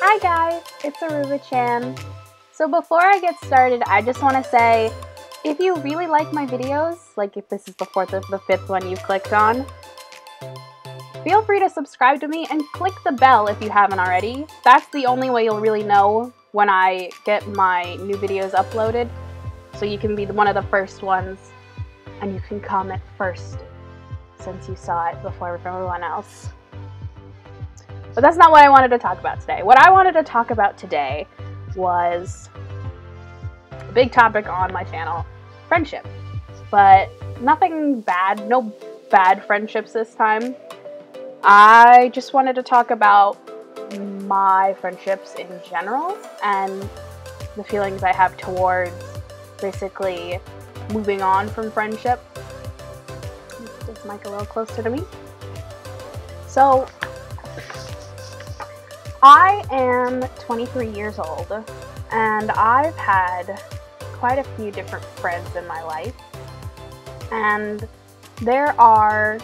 Hi guys, it's AruvaChan. So before I get started, I just want to say, if you really like my videos, like if this is the fourth or the fifth one you clicked on, feel free to subscribe to me and click the bell if you haven't already. That's the only way you'll really know when I get my new videos uploaded, so you can be one of the first ones and you can comment first since you saw it before everyone else. But that's not what I wanted to talk about today. What I wanted to talk about today was a big topic on my channel, friendship. But nothing bad, no bad friendships this time. I just wanted to talk about my friendships in general and the feelings I have towards basically moving on from friendship. Get this mic a little closer to me. So, I am 23 years old, and I've had quite a few different friends in my life, and there are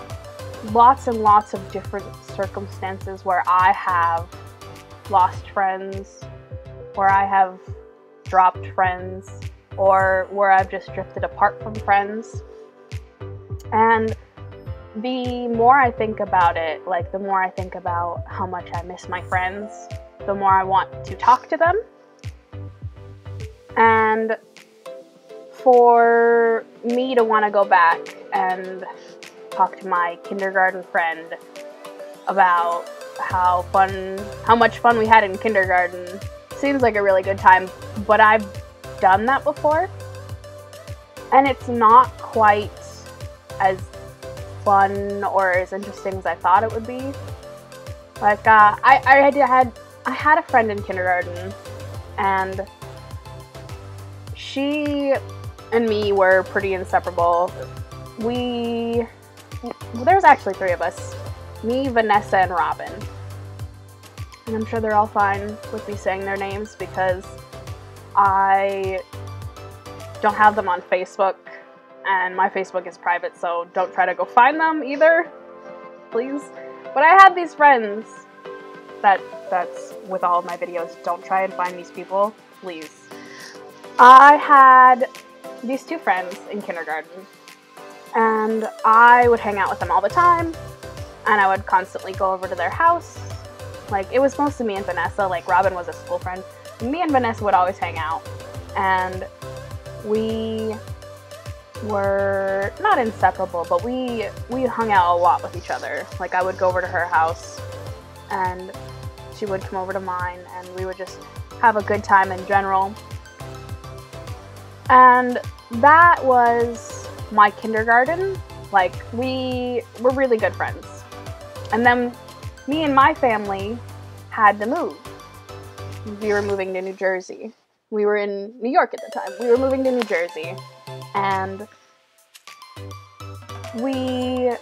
lots and lots of different circumstances where I have lost friends, where I have dropped friends, or where I've just drifted apart from friends. And the more I think about it, like the more I think about how much I miss my friends, the more I want to talk to them. And for me to want to go back and talk to my kindergarten friend about how much fun we had in kindergarten seems like a really good time, but I've done that before, and it's not quite as fun or as interesting as I thought it would be. Like, I had a friend in kindergarten, and she and me were pretty inseparable. There's actually three of us: me, Vanessa, and Robin. And I'm sure they're all fine with me saying their names because I don't have them on Facebook, and my Facebook is private, so don't try to go find them either, please. But I had these friends that's with all of my videos. Don't try and find these people, please. I had these two friends in kindergarten, and I would hang out with them all the time, and I would constantly go over to their house. Like, it was mostly me and Vanessa. Like, Robin was a school friend. Me and Vanessa would always hang out, and we were not inseparable, but we hung out a lot with each other. Like, I would go over to her house, and she would come over to mine, and we would just have a good time in general. And that was my kindergarten. Like, we were really good friends. And then me and my family had to move. We were moving to New Jersey. We were in New York at the time. We were moving to New Jersey, and we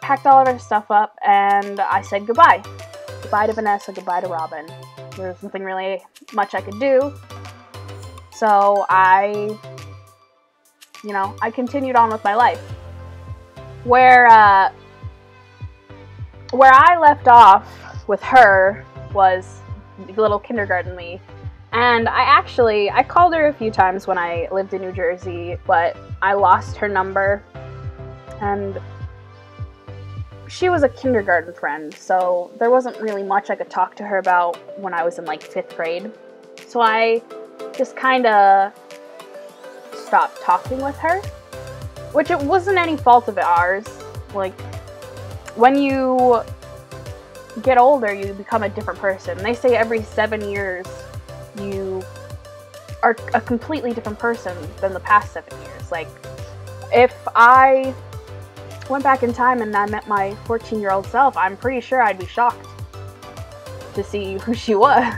packed all of our stuff up, and I said goodbye. Goodbye to Vanessa, goodbye to Robin. There was nothing really much I could do, so I continued on with my life. Where I left off with her was little kindergarten me. And I called her a few times when I lived in New Jersey, but I lost her number. And she was a kindergarten friend, so there wasn't really much I could talk to her about when I was in like 5th grade. So I just kind of stopped talking with her, which it wasn't any fault of ours. Like, when you get older, you become a different person. They say every 7 years you are a completely different person than the past 7 years. Like, if I went back in time and I met my 14-year-old self, I'm pretty sure I'd be shocked to see who she was.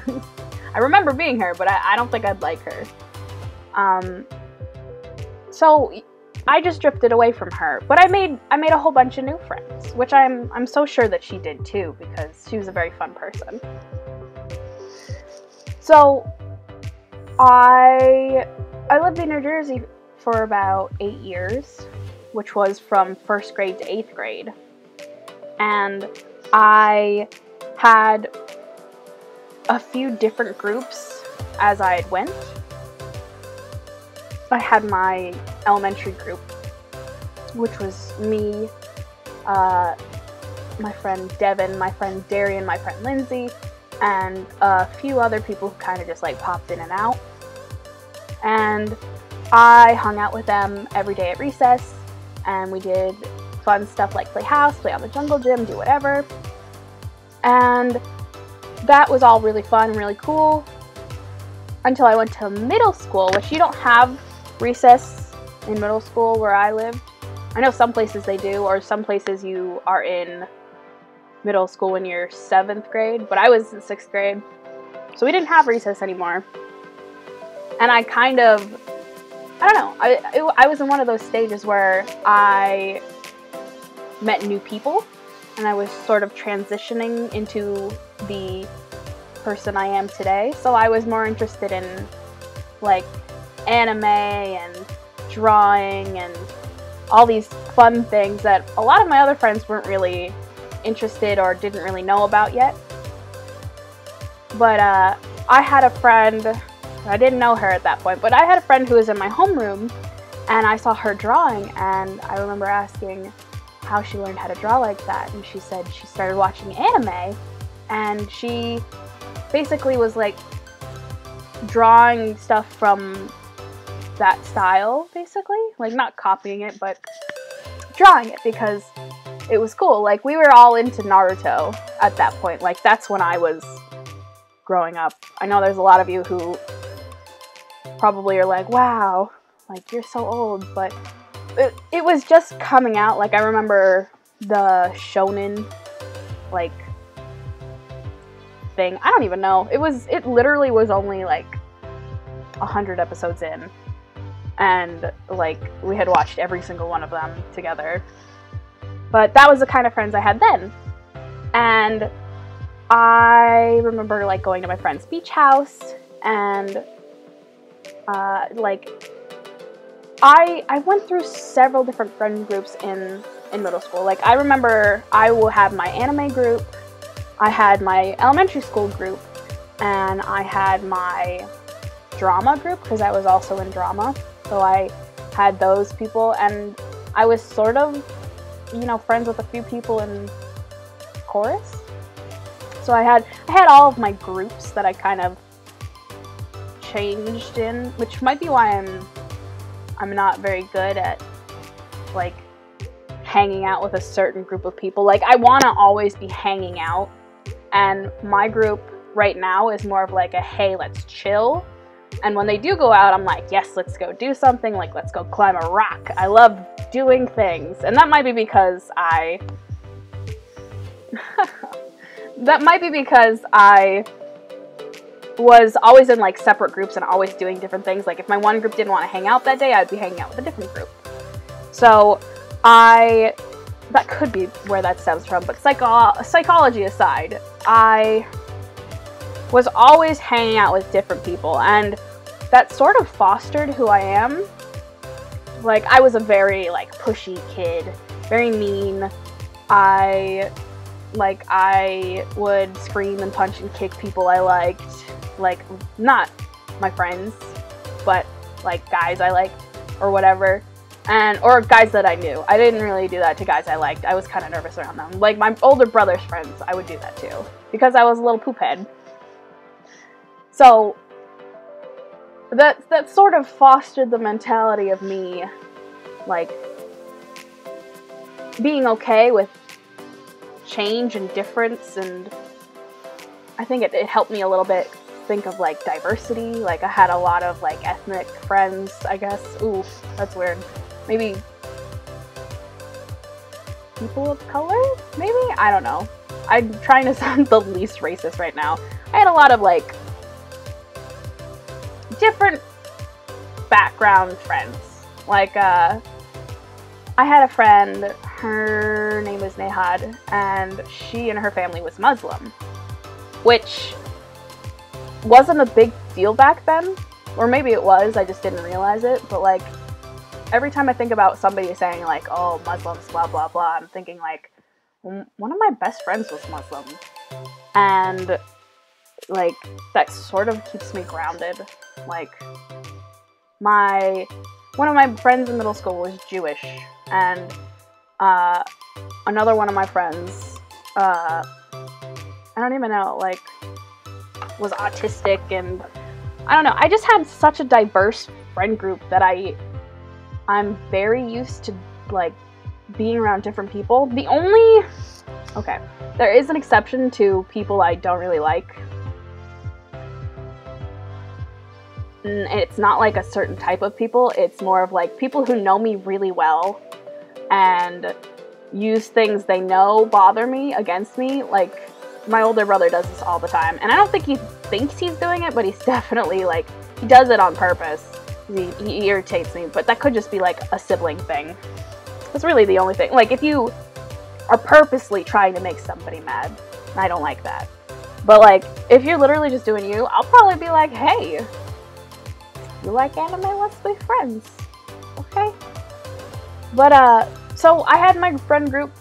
I remember being her, but I don't think I'd like her. So I just drifted away from her, but I made a whole bunch of new friends, which I'm so sure that she did too, because she was a very fun person. So I lived in New Jersey for about 8 years, which was from 1st grade to 8th grade. And I had a few different groups as I went. I had my elementary group, which was me, my friend Devin, my friend Darian, my friend Lindsay, and a few other people who kind of just like popped in and out. And I hung out with them every day at recess, and we did fun stuff like play house, play on the jungle gym, do whatever. And that was all really fun and really cool until I went to middle school, which you don't have recess in middle school where I lived. I know some places they do, or some places you are in middle school when you're 7th grade, but I was in 6th grade, so we didn't have recess anymore. And I kind of, I don't know, I was in one of those stages where I met new people, and I was sort of transitioning into the person I am today, so I was more interested in like anime and drawing and all these fun things that a lot of my other friends weren't really interested or didn't really know about yet. But I had a friend, I didn't know her at that point, but I had a friend who was in my homeroom, and I saw her drawing, and I remember asking how she learned how to draw like that, and she said she started watching anime, and she basically was like drawing stuff from that style, basically, like not copying it, but drawing it because it was cool. Like, we were all into Naruto at that point. Like, that's when I was growing up. I know there's a lot of you who probably are like, wow, like, you're so old, but it was just coming out. Like, I remember the shonen, like, thing. I don't even know. It literally was only, like, 100 episodes in. And, like, we had watched every single one of them together. But that was the kind of friends I had then. And I remember, like, going to my friend's beach house, and, like, I went through several different friend groups in middle school. Like, I remember I will have my anime group, I had my elementary school group, and I had my drama group, because I was also in drama. So I had those people, and I was sort of, you know, friends with a few people in chorus. So I had all of my groups that I kind of changed in, which might be why I'm not very good at, like, hanging out with a certain group of people. Like, I want to always be hanging out, and my group right now is more of like a, hey, let's chill. And when they do go out, I'm like, yes, let's go do something. Like, let's go climb a rock. I love doing things. And that might be because I was always in, like, separate groups and always doing different things. Like, if my one group didn't want to hang out that day, I'd be hanging out with a different group. So that could be where that stems from. But psychology aside, I was always hanging out with different people, and that sort of fostered who I am. Like, I was a very, like, pushy kid, very mean. I would scream and punch and kick people I liked. Like, not my friends, but, like, guys I liked, or whatever. Or guys that I knew. I didn't really do that to guys I liked. I was kind of nervous around them. Like, my older brother's friends, I would do that too, because I was a little poop head. So that sort of fostered the mentality of me, like, being okay with change and difference, and I think it helped me a little bit think of, like, diversity. Like, I had a lot of, like, ethnic friends, I guess. Ooh, that's weird. Maybe people of color? Maybe? I don't know. I'm trying to sound the least racist right now. I had a lot of, like, different background friends. Like, I had a friend, her name was Nehad, and she and her family was Muslim, which wasn't a big deal back then, or maybe it was, I just didn't realize it. But, like, every time I think about somebody saying, like, oh, Muslims, blah, blah, blah, I'm thinking, like, one of my best friends was Muslim, and like, that sort of keeps me grounded. Like, one of my friends in middle school was Jewish, and another one of my friends, I don't even know, like, was autistic, and I don't know, I just had such a diverse friend group that I'm very used to, like, being around different people. There is an exception to people I don't really like. And it's not like a certain type of people, it's more of like people who know me really well and use things they know bother me against me. Like, my older brother does this all the time, and I don't think he thinks he's doing it, but he's definitely, like, he does it on purpose. He irritates me, but that could just be like a sibling thing. That's really the only thing. Like, if you are purposely trying to make somebody mad, I don't like that. But, like, if you're literally just doing you, I'll probably be like, hey, you like anime? Let's be friends. Okay? But, so I had my friend group,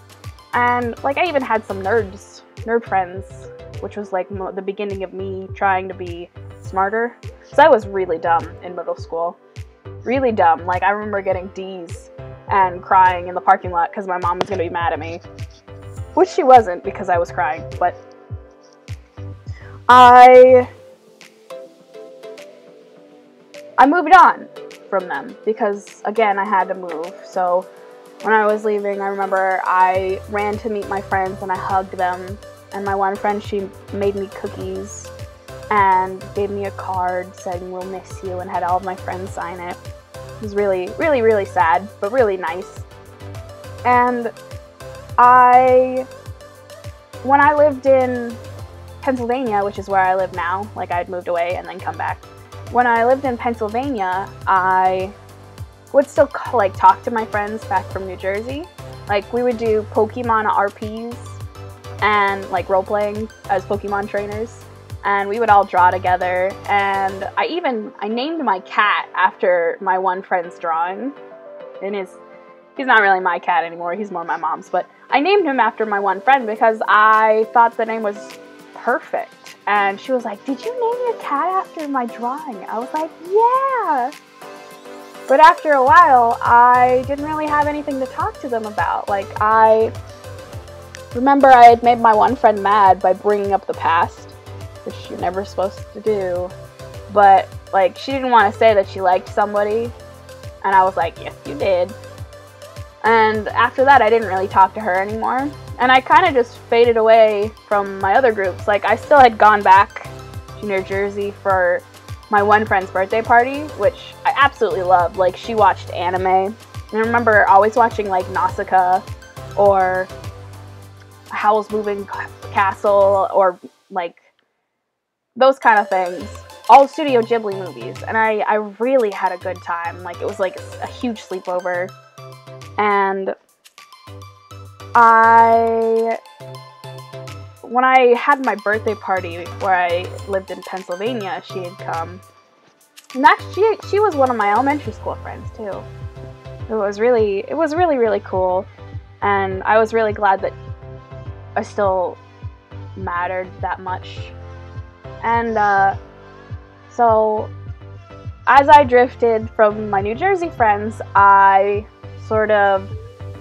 and, like, I even had some nerd friends, which was, like, the beginning of me trying to be smarter. So I was really dumb in middle school. Really dumb. Like, I remember getting D's and crying in the parking lot because my mom was going to be mad at me. Which she wasn't, because I was crying, but I moved on from them because, again, I had to move. So when I was leaving, I remember I ran to meet my friends and I hugged them. And my one friend, she made me cookies and gave me a card saying, "We'll miss you," and had all of my friends sign it. It was really, really, really sad, but really nice. And when I lived in Pennsylvania, which is where I live now, like, I'd moved away and then come back. When I lived in Pennsylvania, I would still, like, talk to my friends back from New Jersey. Like, we would do Pokemon RPs and, like, role-playing as Pokemon trainers. And we would all draw together, and I named my cat after my one friend's drawing. And he's not really my cat anymore, he's more my mom's, but I named him after my one friend because I thought the name was perfect. And she was like, "Did you name your cat after my drawing?" I was like, "Yeah." But after a while, I didn't really have anything to talk to them about. Like, I remember I had made my one friend mad by bringing up the past, which you're never supposed to do. But, like, she didn't want to say that she liked somebody, and I was like, "Yes, you did." And after that, I didn't really talk to her anymore. And I kind of just faded away from my other groups. Like, I still had gone back to New Jersey for my one friend's birthday party, which I absolutely loved. Like, she watched anime. And I remember always watching, like, Nausicaa or Howl's Moving Castle or, like, those kind of things. All Studio Ghibli movies. And I really had a good time. Like, it was like a huge sleepover. And when I had my birthday party where I lived in Pennsylvania, she had come. And she was one of my elementary school friends too. It was really, really cool. And I was really glad that I still mattered that much. And so as I drifted from my New Jersey friends, I sort of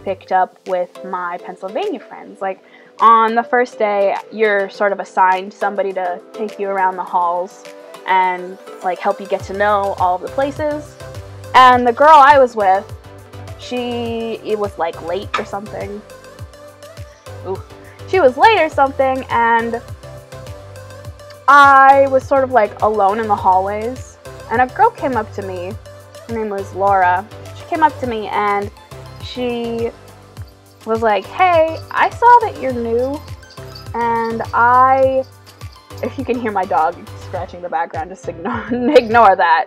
picked up with my Pennsylvania friends. Like, on the first day, you're sort of assigned somebody to take you around the halls and, like, help you get to know all of the places. And the girl I was with, it was, like, late or something. Ooh. She was late or something, and I was sort of, like, alone in the hallways. And a girl came up to me. Her name was Laura. She came up to me, and she was like, "Hey, I saw that you're new, and if you can hear my dog scratching in the background, just ignore that.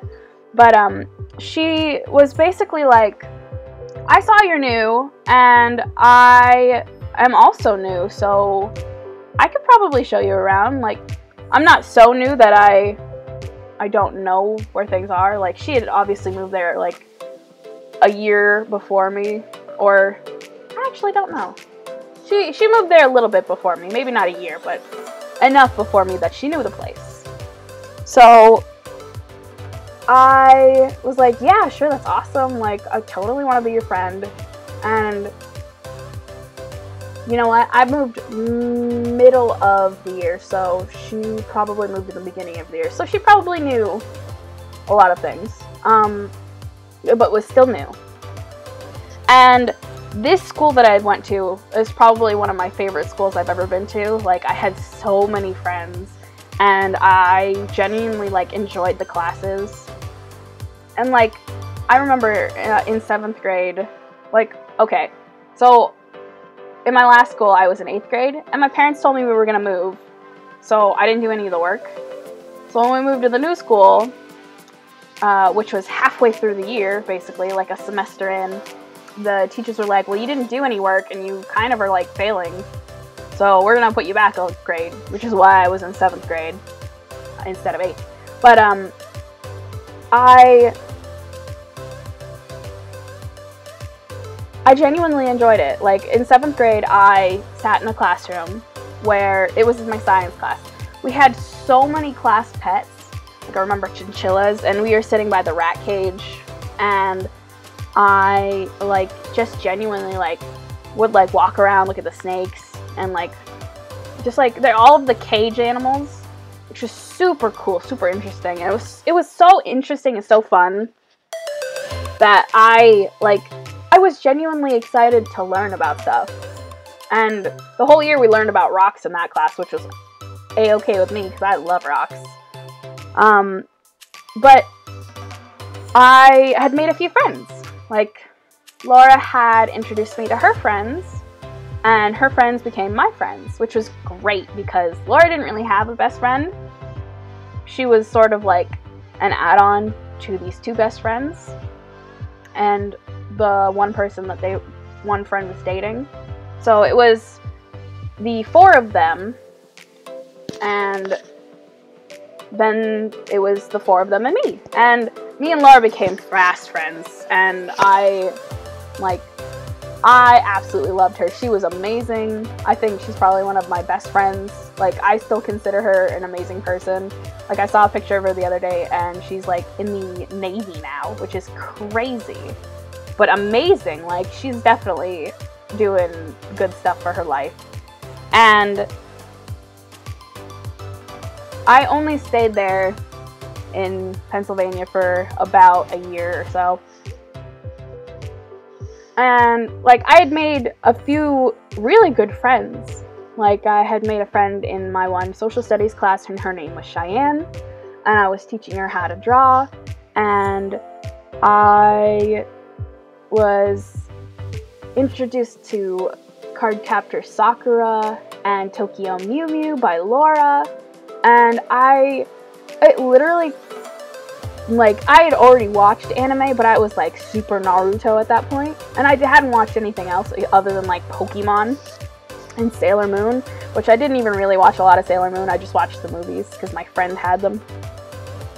But she was basically like, "I saw you're new, and I am also new, so I could probably show you around. Like, I'm not so new that I don't know where things are." Like, she had obviously moved there, like, a year before me, or I actually don't know. She moved there a little bit before me, maybe not a year, but enough before me that she knew the place. So I was like, yeah, sure, that's awesome. Like, I totally want to be your friend. And you know what? I moved middle of the year, so she probably moved in the beginning of the year. So she probably knew a lot of things, but was still new. And this school that I went to is probably one of my favorite schools I've ever been to. Like, I had so many friends, and I genuinely, like, enjoyed the classes. And, like, I remember in 7th grade, like, okay, so in my last school, I was in 8th grade, and my parents told me we were going to move, so I didn't do any of the work. So when we moved to the new school, which was halfway through the year, basically, like a semester in, the teachers were like, well, you didn't do any work, and you kind of are, like, failing, so we're going to put you back a grade, which is why I was in 7th grade instead of 8th. But, I genuinely enjoyed it. Like, in 7th grade, I sat in a classroom where it was my science class. We had so many class pets. Like, I remember chinchillas, and we were sitting by the rat cage, and I, like, just genuinely, like, would, like, walk around, look at the snakes, and, like, just, like, they're all of the cage animals, which was super cool, super interesting. And it was so interesting and so fun that I was genuinely excited to learn about stuff. And the whole year we learned about rocks in that class, which was a-okay with me because I love rocks. But I had made a few friends. Like, Laura had introduced me to her friends, and her friends became my friends, which was great because Laura didn't really have a best friend. She was sort of like an add-on to these two best friends, and the one person that one friend was dating. So it was the 4 of them, and then it was the 4 of them and me. And me and Laura became fast friends, and I absolutely loved her. She was amazing. I think she's probably one of my best friends. Like, I still consider her an amazing person. Like, I saw a picture of her the other day, and she's, like, in the Navy now, which is crazy, but amazing. Like, she's definitely doing good stuff for her life. And I only stayed there in Pennsylvania for about a year or so. And, like, I had made a few really good friends. Like, I had made a friend in my one social studies class, and her name was Cheyenne, and I was teaching her how to draw, and I was introduced to Cardcaptor Sakura and Tokyo Mew Mew by Laura, and it literally, like, I had already watched anime, but I was, like, super Naruto at that point, and I hadn't watched anything else other than, like, Pokemon and Sailor Moon, which I didn't even really watch a lot of Sailor Moon. I just watched the movies because my friend had them.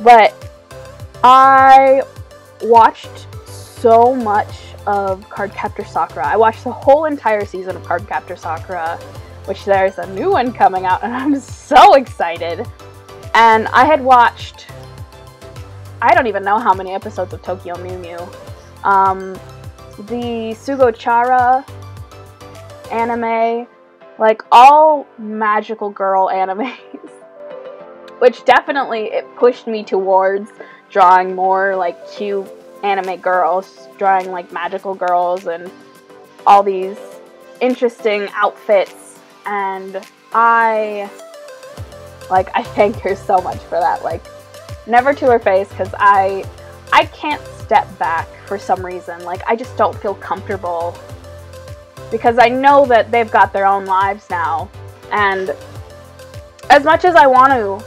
But I watched so much of Cardcaptor Sakura. I watched the whole entire season of Cardcaptor Sakura, which there's a new one coming out, and I'm so excited. And I had watched, I don't even know how many episodes of Tokyo Mew Mew. The Sugochara anime, like, all magical girl animes, which definitely it pushed me towards drawing more, like, cute anime girls, drawing, like, magical girls and all these interesting outfits, and I thank her so much for that. Like, never to her face, because I can't step back for some reason. Like, I just don't feel comfortable, because I know that they've got their own lives now, and as much as I want to,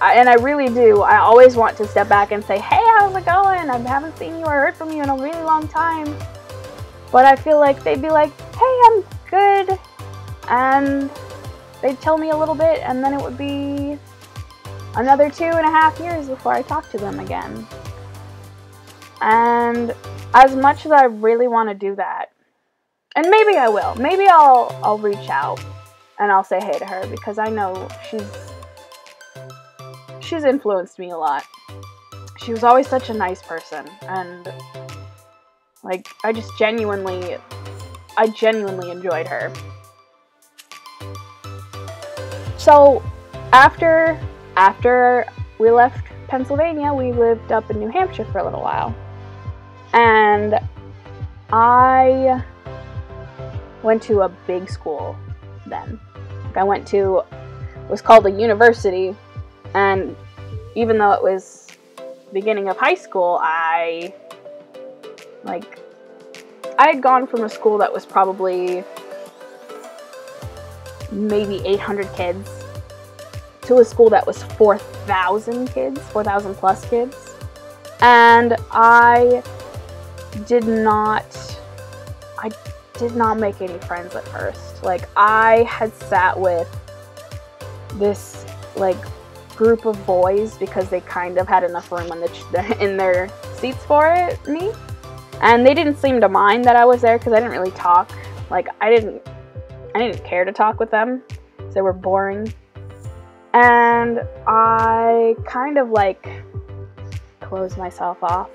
and I really do, I always want to step back and say, hey, how's it going? I haven't seen you or heard from you in a really long time. But I feel like they'd be like, hey, I'm good, and they'd tell me a little bit, and then it would be another 2.5 years before I talk to them again. And as much as I really want to do that, and maybe I will, maybe I'll reach out and I'll say hey to her, because I know she's she's influenced me a lot. She was always such a nice person, and like I genuinely enjoyed her. So after we left Pennsylvania, we lived up in New Hampshire for a little while, and I went to a big school then. I went to, it was called a university, and even though it was beginning of high school, I had gone from a school that was probably maybe 800 kids to a school that was 4,000 kids, 4,000 plus kids, and I did not make any friends at first. Like, I had sat with this like group of boys because they kind of had enough room in their seats for me, and they didn't seem to mind that I was there because I didn't really talk. Like, I didn't care to talk with them because they were boring, and I kind of like closed myself off,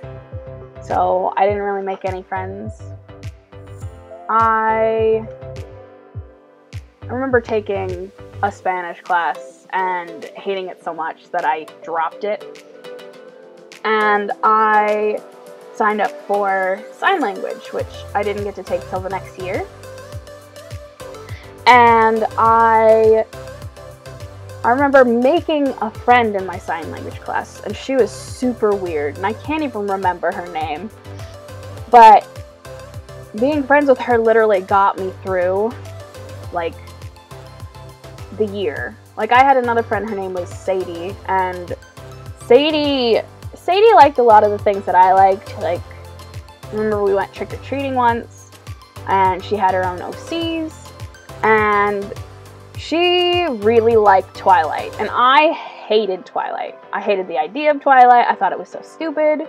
so I didn't really make any friends. I remember taking a Spanish class and hating it so much that I dropped it, and I signed up for sign language, which I didn't get to take till the next year. And I remember making a friend in my sign language class, and she was super weird, and I can't even remember her name, but being friends with her literally got me through, like, the year. Like, I had another friend, her name was Sadie, and Sadie liked a lot of the things that I liked. Like, I remember we went trick-or-treating once, and she had her own OCs, and she really liked Twilight, and I hated Twilight. I hated the idea of Twilight. I thought it was so stupid.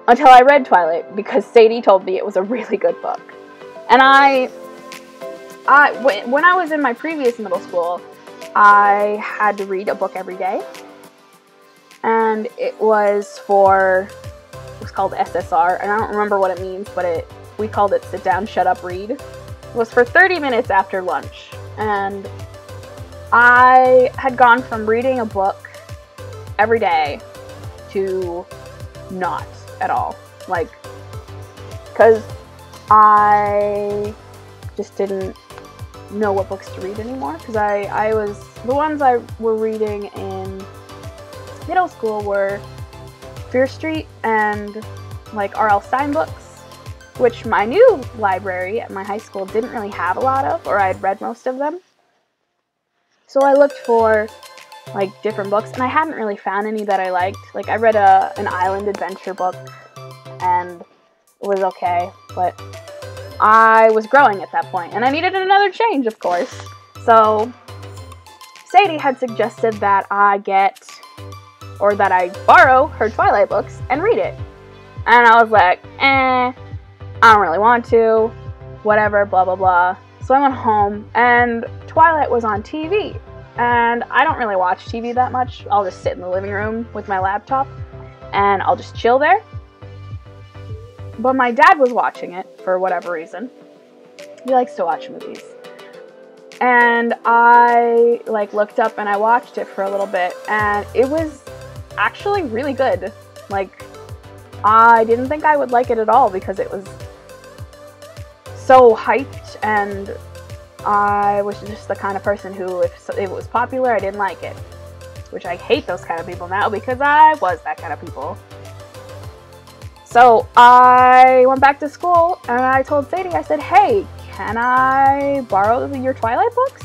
Until I read Twilight, because Sadie told me it was a really good book. And when I was in my previous middle school, I had to read a book every day. And it was called SSR, and I don't remember what it means, but we called it Sit Down, Shut Up, Read. It was for 30 minutes after lunch. And I had gone from reading a book every day to not at all, like, because I just didn't know what books to read anymore, because the ones I were reading in middle school were Fear Street and like R.L. Stine books, which my new library at my high school didn't really have a lot of, or I'd read most of them. So I looked for like different books, and I hadn't really found any that I liked. Like, I read an island adventure book, and it was okay, but I was growing at that point, and I needed another change, of course. So Sadie had suggested that I borrow her Twilight books and read it. And I was like, I don't really want to, whatever, blah, blah, blah. So I went home, and Twilight was on TV. And I don't really watch TV that much. I'll just sit in the living room with my laptop, and I'll just chill there. But my dad was watching it for whatever reason. He likes to watch movies. And I like looked up and I watched it for a little bit, and it was actually really good. Like, I didn't think I would like it at all because it was so hyped, and I was just the kind of person who, if it was popular, I didn't like it. Which I hate those kind of people now, because I was that kind of people. So I went back to school, and I told Sadie, I said, hey, can I borrow your Twilight books?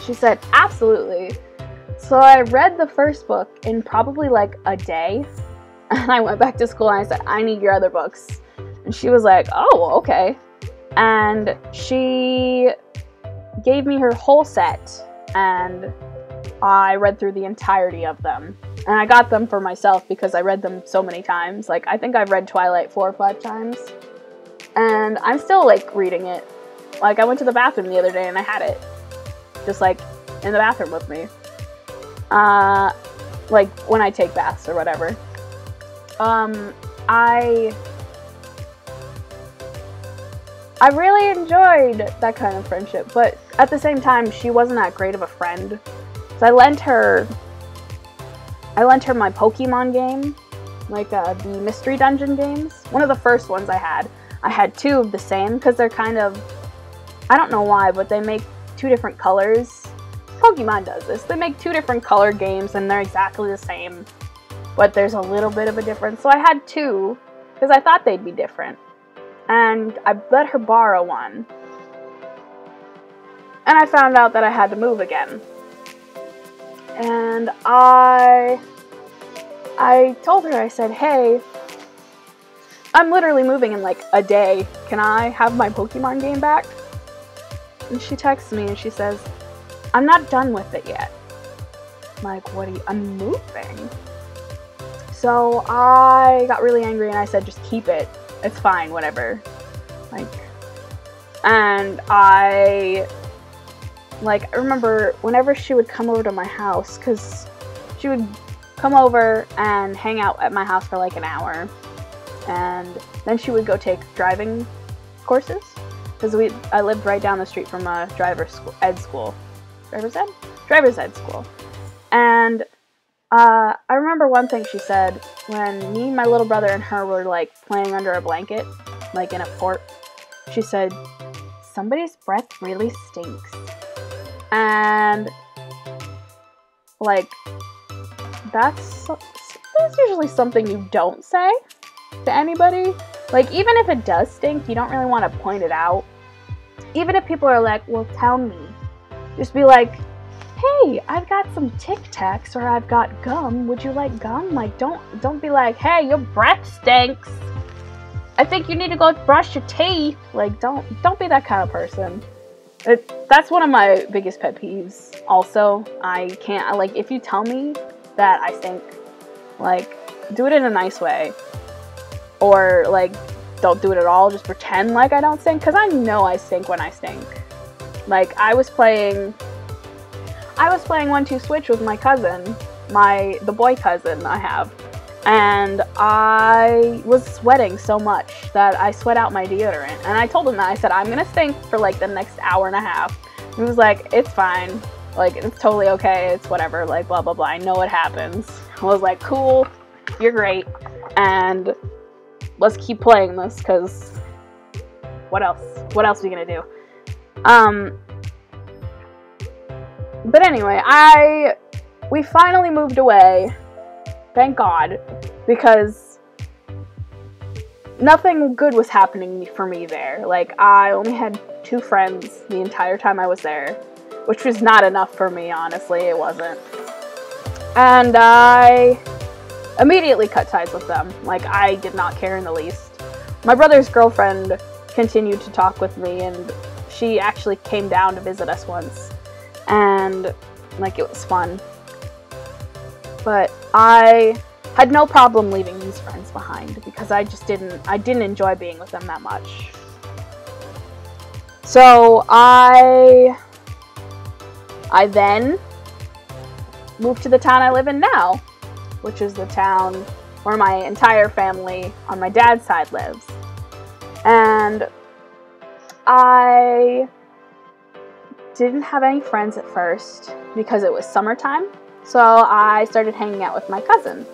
She said, absolutely. So I read the first book in probably like a day, and I went back to school and I said, I need your other books. And she was like, oh, okay. And she gave me her whole set, and I read through the entirety of them. And I got them for myself because I read them so many times. Like, I think I've read Twilight 4 or 5 times. And I'm still, like, reading it. Like, I went to the bathroom the other day and I had it. Just, like, in the bathroom with me. like when I take baths or whatever. I really enjoyed that kind of friendship, but at the same time, she wasn't that great of a friend. So I lent her my Pokemon game, like the Mystery Dungeon games. One of the first ones I had. I had two of the same because they're kind of, I don't know why, but they make two different colors. Pokemon does this. They make two different color games and they're exactly the same, but there's a little bit of a difference. So I had two because I thought they'd be different. And I let her borrow one. And I found out that I had to move again. And I told her, I said, hey, I'm literally moving in like a day. Can I have my Pokemon game back? And she texts me and she says, I'm not done with it yet. I'm like, what are you, I'm moving. So I got really angry and I said, just keep it. It's fine, whatever. Like, and I remember whenever she would come over to my house, because she would come over and hang out at my house for like an hour, and then she would go take driving courses, because I lived right down the street from a driver's ed school. Driver's ed school. And I remember one thing she said when me, my little brother, and her were like playing under a blanket, like in a fort. She said, somebody's breath really stinks. And like, that's usually something you don't say to anybody. Like, even if it does stink, you don't really want to point it out. Even if people are like, well, tell me. Just be like, hey, I've got some Tic Tacs or I've got gum. Would you like gum? Like, don't be like, hey, your breath stinks. I think you need to go brush your teeth. Like, don't be that kind of person. That's one of my biggest pet peeves. Also, like, if you tell me that I stink, like, do it in a nice way. Or, like, don't do it at all. Just pretend like I don't stink. Because I know I stink when I stink. Like, I was playing 1-2 Switch with my cousin, the boy cousin I have, and I was sweating so much that I sweat out my deodorant, and I told him that, I said, I'm gonna stink for like the next hour and a half. He was like, it's fine, like, it's totally okay, it's whatever, like, blah blah blah, I know it happens. I was like, cool, you're great, and let's keep playing this, because what else are you gonna do? But anyway, we finally moved away, thank God, because nothing good was happening for me there. Like, I only had 2 friends the entire time I was there, which was not enough for me, honestly, it wasn't. And I immediately cut ties with them. Like, I did not care in the least. My brother's girlfriend continued to talk with me, and she actually came down to visit us once. And, like, it was fun. But I had no problem leaving these friends behind because I didn't enjoy being with them that much. So I then moved to the town I live in now, which is the town where my entire family on my dad's side lives. And I didn't have any friends at first because it was summertime, so I started hanging out with my cousin,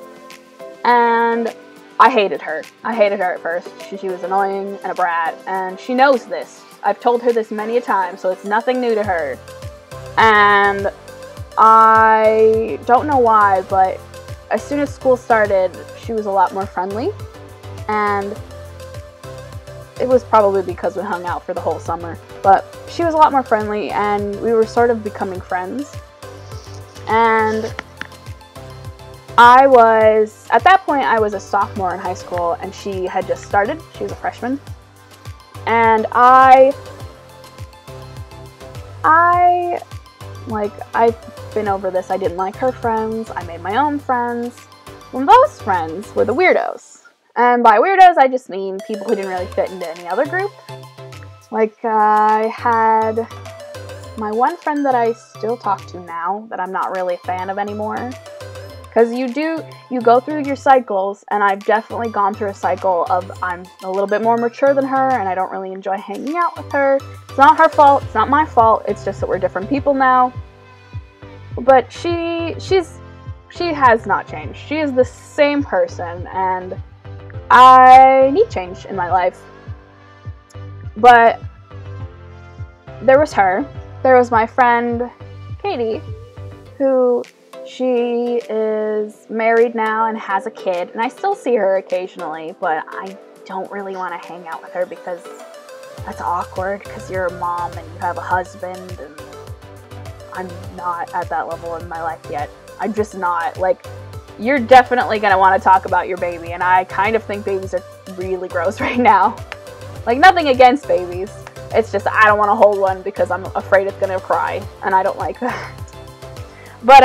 and I hated her. I hated her at first. She was annoying and a brat, and she knows this. I've told her this many a time, so it's nothing new to her. And I don't know why, but as soon as school started, she was a lot more friendly, and it was probably because we hung out for the whole summer, but she was a lot more friendly, and we were sort of becoming friends. And at that point, I was a sophomore in high school, and she had just started. She was a freshman. And I've been over this. I didn't like her friends. I made my own friends. And those friends were the weirdos. And by weirdos, I just mean people who didn't really fit into any other group. Like, I had my one friend that I still talk to now, that I'm not really a fan of anymore, Because you go through your cycles, and I've definitely gone through a cycle of I'm a little bit more mature than her, and I don't really enjoy hanging out with her. It's not her fault, it's not my fault, it's just that we're different people now. But she has not changed. She is the same person, and I need change in my life. But there was her. There was my friend Katie, who she is married now and has a kid, and I still see her occasionally, but I don't really want to hang out with her because that's awkward, because you're a mom and you have a husband, and I'm not at that level in my life yet. I'm just not. Like, you're definitely going to want to talk about your baby, and I kind of think babies are really gross right now. Like, nothing against babies. It's just I don't want to hold one because I'm afraid it's going to cry, and I don't like that. But,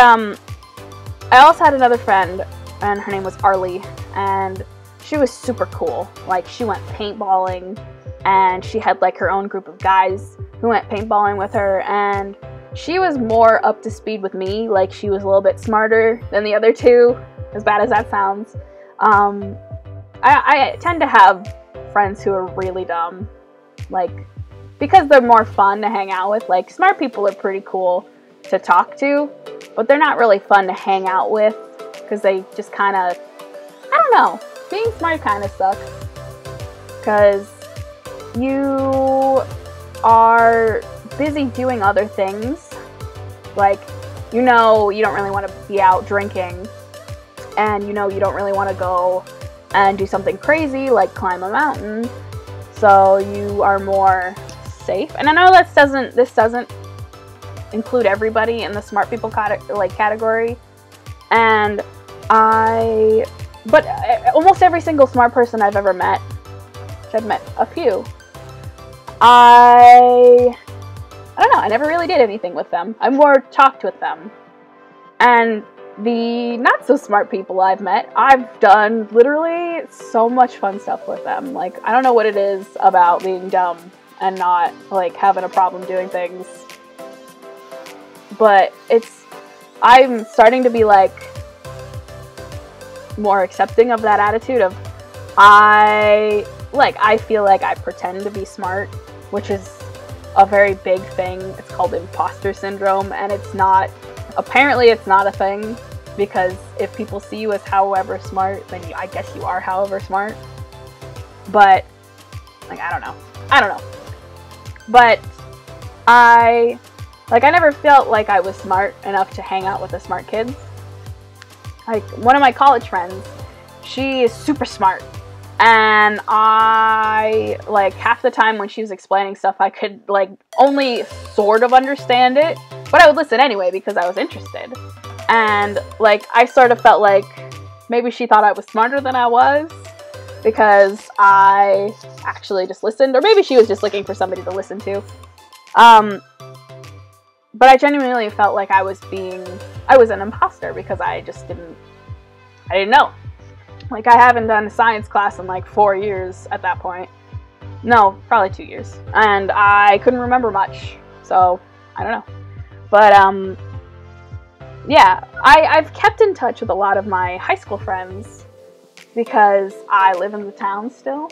I also had another friend, and her name was Arlie, and she was super cool. Like, she went paintballing, and she had, like, her own group of guys who went paintballing with her, and she was more up to speed with me. Like, she was a little bit smarter than the other two, as bad as that sounds. I tend to have friends who are really dumb, like, because they're more fun to hang out with. Like, smart people are pretty cool to talk to, but they're not really fun to hang out with, because they just kind of, I don't know, being smart kind of sucks, because you are busy doing other things. Like, you know, you don't really want to be out drinking, and you know you don't really want to go and do something crazy like climb a mountain, so you are more safe. And I know this doesn't include everybody in the smart people category, but almost every single smart person I've ever met, which I've met a few, I don't know, I never really did anything with them. I more talked with them. And the not so smart people I've met, I've done literally so much fun stuff with them. Like, I don't know what it is about being dumb and not, like, having a problem doing things, but I'm starting to be, like, more accepting of that attitude of, I feel like I pretend to be smart, which is a very big thing. It's called imposter syndrome, and apparently it's not a thing, because if people see you as however smart, then I guess you are however smart. But, like, I don't know. But I never felt like I was smart enough to hang out with the smart kids. Like, one of my college friends, she is super smart, and like, half the time when she was explaining stuff, I could, like, only sort of understand it, but I would listen anyway because I was interested. And, like, I sort of felt like maybe she thought I was smarter than I was because I actually just listened, or maybe she was just looking for somebody to listen to. But I genuinely felt like I was an imposter because I didn't know. Like, I haven't done a science class in like 4 years at that point. No, probably 2 years. And I couldn't remember much, so I don't know. But, yeah, I've kept in touch with a lot of my high school friends because I live in the town still.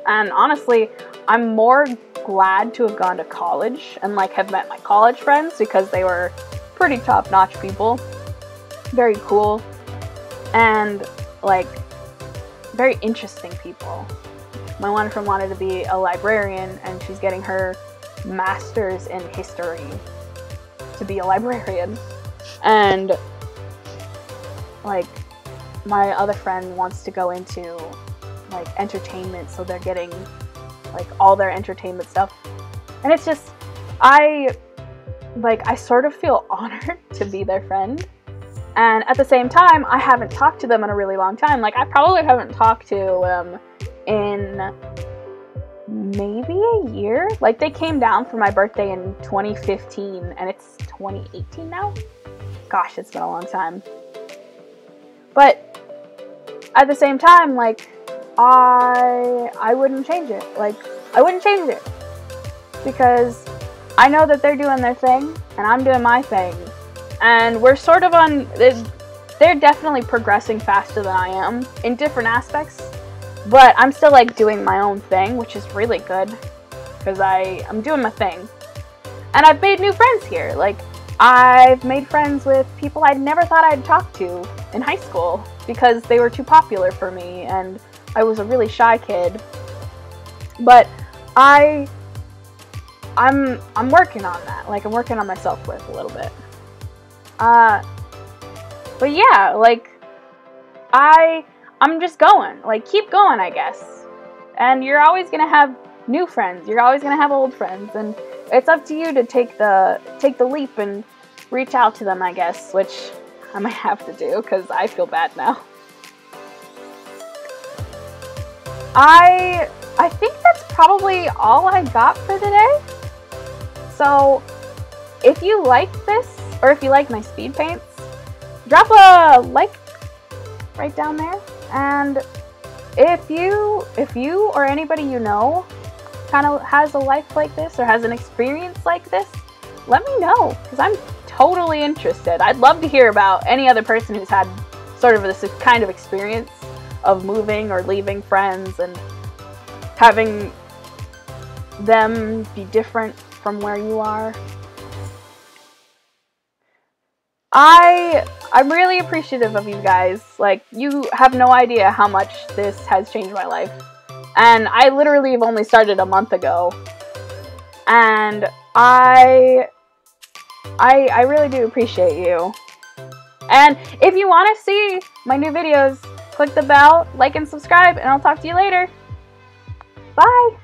And honestly, I'm more glad to have gone to college and, like, have met my college friends because they were pretty top-notch people. Very cool. And, like, very interesting people. My one friend wanted to be a librarian, and she's getting her master's in history to be a librarian. And, like, my other friend wants to go into, like, entertainment, so they're getting, like, all their entertainment stuff. And it's just, I sort of feel honored to be their friend. And at the same time, I haven't talked to them in a really long time. Like, I probably haven't talked to them in maybe a year. Like, they came down for my birthday in 2015, and it's 2018 now? Gosh, it's been a long time. But at the same time, like, I wouldn't change it. Like, I wouldn't change it. Because I know that they're doing their thing, and I'm doing my thing. And we're sort of on, they they're definitely progressing faster than I am in different aspects, but I'm still like doing my own thing, which is really good because I'm doing my thing. And I've made new friends here. Like, I've made friends with people I never thought I'd talk to in high school because they were too popular for me and I was a really shy kid. But I'm working on that. Like, I'm working on my self-worth a little bit. But yeah, like, I'm just going. Like, keep going, I guess. And you're always gonna have new friends. You're always gonna have old friends, and it's up to you to take the leap and reach out to them, I guess, which I might have to do because I feel bad now. I think that's probably all I got for today. So if you like this, or if you like my speed paints, drop a like right down there. And if you or anybody you know kind of has a life like this or has an experience like this, let me know, because I'm totally interested. I'd love to hear about any other person who's had sort of this kind of experience of moving or leaving friends and having them be different from where you are. I'm really appreciative of you guys. Like, you have no idea how much this has changed my life. And I literally have only started a month ago. And I really do appreciate you. And if you want to see my new videos, click the bell, like and subscribe, and I'll talk to you later. Bye!